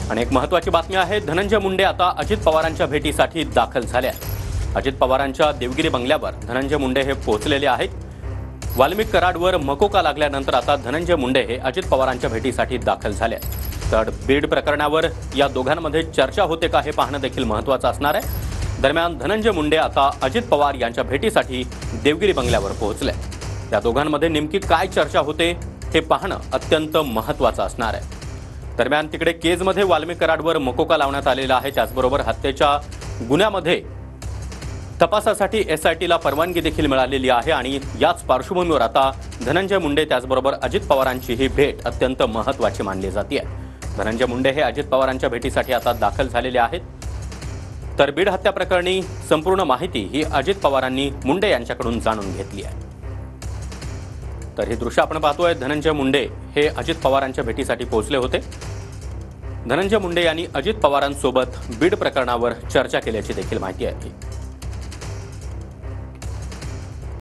आणि एक महत्त्वाची बातमी आहे, धनंजय मुंडे आता अजित पवारांच्या भेटीसाठी दाखल झाले आहेत। अजित पवारांच्या देवगिरी बंगल्यावर धनंजय मुंडे हे पोहोचलेले आहेत। वाल्मिक कराडवर मकोका लागल्यानंतर आता धनंजय मुंडे हे अजित पवारांच्या भेटीसाठी दाखल झाले आहेत। तर बीड प्रकरणावर या दोघांमध्ये चर्चा होते का हे पाहणं देखील महत्त्वाचं असणार आहे। दरम्यान धनंजय मुंडे आता अजित पवार यांच्या भेटीसाठी देवगिरी बंगल्यावर पोहोचले। या दोघांमध्ये नेमकी काय चर्चा होते हे पाहणं अत्यंत महत्त्वाचं असणार आहे। दरम्यान तिकडे केजमध्ये वाल्मिक कराडवर मकोका लावण्यात आलेला आहे। त्याचबरोबर हत्येच्या गुन्ह्यामध्ये तपासासाठी एसआयटीला परवानगी देखील मिळालेली आहे आणि याच पार्श्वभूमीवर आता धनंजय मुंडे त्याचबरोबर अजित पवारांची ही भेट अत्यंत महत्त्वाची मानली जाते। धनंजय मुंडे हे अजित पवारांच्या भेटीसाठी आता दाखल झालेले आहेत। तर बीड हत्या प्रकरणी संपूर्ण माहिती ही अजित पवारांनी मुंडे यांच्याकडून जाणून घेतली आहे। तर हे दृश्य आपण पाहतोय, धनंजय मुंडे हे अजित पवारांच्या भेटीसाठी पोहोचले होते। धनंजय मुंडे यांनी अजित पवारांसोबत बीड प्रकरणावर चर्चा केल्याची देखील माहिती आहे।